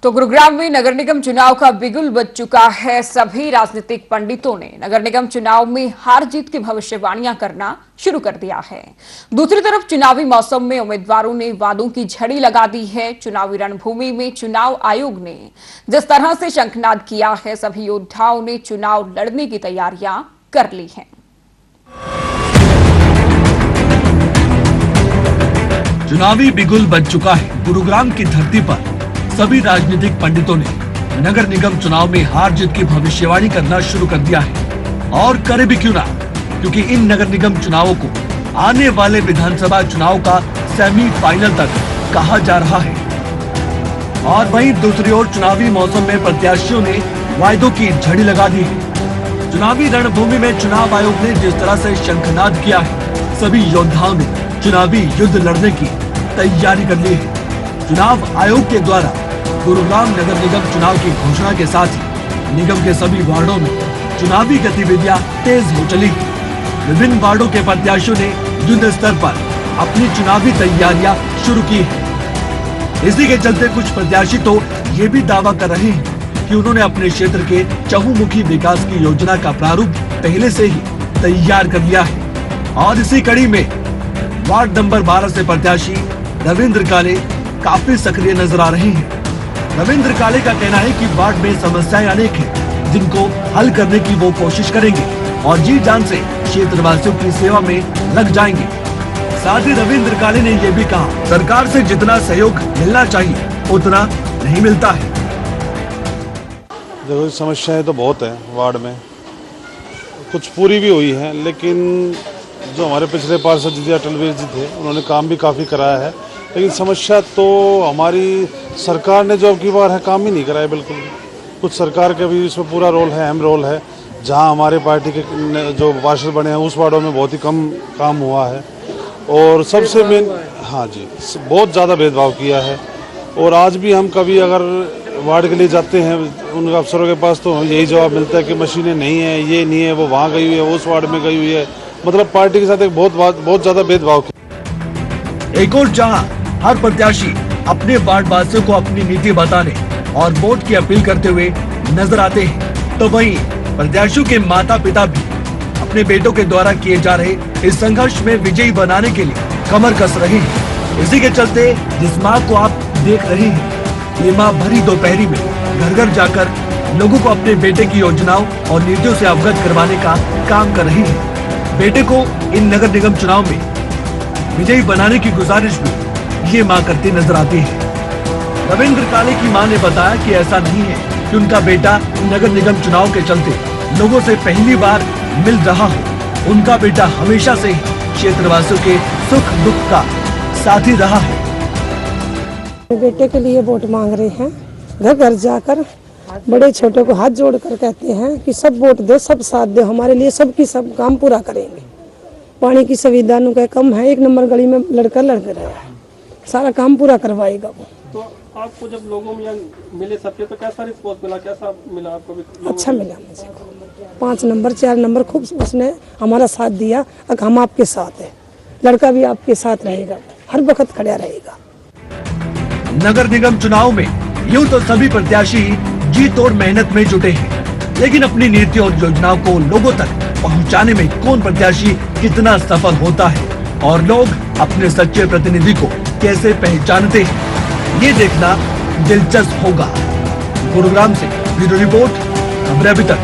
तो गुरुग्राम में नगर निगम चुनाव का बिगुल बज चुका है। सभी राजनीतिक पंडितों ने नगर निगम चुनाव में हार जीत की भविष्यवाणियां करना शुरू कर दिया है। दूसरी तरफ चुनावी मौसम में उम्मीदवारों ने वादों की झड़ी लगा दी है। चुनावी रणभूमि में चुनाव आयोग ने जिस तरह से शंखनाद किया है, सभी योद्धाओं ने चुनाव लड़ने की तैयारियां कर ली हैं। चुनावी बिगुल बज चुका है। गुरुग्राम की धरती पर सभी राजनीतिक पंडितों ने नगर निगम चुनाव में हार जीत की भविष्यवाणी करना शुरू कर दिया है। और करे भी क्यों ना, क्योंकि इन नगर निगम चुनावों को आने वाले विधानसभा चुनाव का सेमीफाइनल तक कहा जा रहा है। और वहीं दूसरी ओर चुनावी मौसम में प्रत्याशियों ने वायदों की झड़ी लगा दी है। चुनावी रणभूमि में चुनाव आयोग ने जिस तरह से शंखनाद किया है, सभी योद्धाओं ने चुनावी युद्ध लड़ने की तैयारी कर ली है। चुनाव आयोग के द्वारा गुरुग्राम नगर निगम चुनाव की घोषणा के साथ ही निगम के सभी वार्डों में चुनावी गतिविधियां तेज हो चली है। विभिन्न वार्डों के प्रत्याशियों ने युद्ध स्तर पर अपनी चुनावी तैयारियां शुरू की है। इसी के चलते कुछ प्रत्याशी तो ये भी दावा कर रहे हैं कि उन्होंने अपने क्षेत्र के चहुमुखी विकास की योजना का प्रारूप पहले से ही तैयार कर लिया है। और इसी कड़ी में वार्ड नंबर 12 से प्रत्याशी रविंद्र काले काफी सक्रिय नजर आ रहे हैं। रविंद्र काले का कहना है कि वार्ड में समस्याएं अनेक हैं, जिनको हल करने की वो कोशिश करेंगे और जी जान से क्षेत्रवासियों की सेवा में लग जाएंगे। साथ ही रविंद्र काले ने ये भी कहा, सरकार से जितना सहयोग मिलना चाहिए उतना नहीं मिलता है। देखो, समस्याएं तो बहुत है वार्ड में, कुछ पूरी भी हुई है, लेकिन जो हमारे पिछले पार्षद जी अटलवीर जी थे, उन्होंने काम भी काफ़ी कराया है। लेकिन समस्या तो हमारी सरकार ने जो अब की बार है काम ही नहीं कराया बिल्कुल। कुछ सरकार का भी इसमें पूरा रोल है, अहम रोल है। जहां हमारे पार्टी के जो पार्षद बने हैं उस वार्डों में बहुत ही कम काम हुआ है। और सबसे मेन, हाँ जी, बहुत ज़्यादा भेदभाव किया है। और आज भी हम कभी अगर वार्ड के लिए जाते हैं उन अफसरों के पास, तो यही जवाब मिलता है कि मशीनें नहीं है, ये नहीं है, वो वहाँ गई हुई है, उस वार्ड में गई हुई है। मतलब पार्टी के साथ एक बहुत ज़्यादा भेदभाव किया। एक और जहां हर प्रत्याशी अपने वार्ड वासियों को अपनी नीति बताने और वोट की अपील करते हुए नजर आते हैं, तो वहीं प्रत्याशियों के माता पिता भी अपने बेटों के द्वारा किए जा रहे इस संघर्ष में विजयी बनाने के लिए कमर कस रहे हैं। इसी के चलते जिस माँ को आप देख रहे हैं, ये माँ भरी दोपहरी में घर घर जाकर लोगों को अपने बेटे की योजनाओं और नीतियों से अवगत करवाने का काम कर रही है। बेटे को इन नगर निगम चुनाव में विजयी बनाने की गुजारिश भी ये मां करती नजर आती है। रविंद्र काले की मां ने बताया कि ऐसा नहीं है कि उनका बेटा नगर निगम चुनाव के चलते लोगों से पहली बार मिल रहा हो। उनका बेटा हमेशा से ही क्षेत्रवासियों के सुख दुख का साथी रहा है। बेटे के लिए वोट मांग रहे हैं, घर घर जाकर बड़े छोटे को हाथ जोड़कर कहते हैं कि सब वोट दो, सब साथ दो, हमारे लिए सबकी सब काम पूरा करेंगे। पानी की सुविधा का कम है, 1 नंबर गली में लड़का लड़क रहा है, सारा काम पूरा करवाएगा वो। तो आपको जब लोगों में मिले सबके, तो कैसा रिस्पॉन्स मिला, कैसा मिला आपको भी? अच्छा मिला मुझे। 5 नंबर 4 नंबर खूब उसने हमारा साथ दिया। अब हम आपके साथ है, लड़का भी आपके साथ रहेगा, हर वक्त खड़ा रहेगा। नगर निगम चुनाव में यूं तो सभी प्रत्याशी जी तोड़ मेहनत में जुटे हैं, लेकिन अपनी नीतियों और योजनाओं को लोगों तक पहुंचाने में कौन प्रत्याशी कितना सफल होता है और लोग अपने सच्चे प्रतिनिधि को कैसे पहचानते हैं, ये देखना दिलचस्प होगा। गुरुग्राम से ब्यूरो रिपोर्ट, खबरें अभी तक।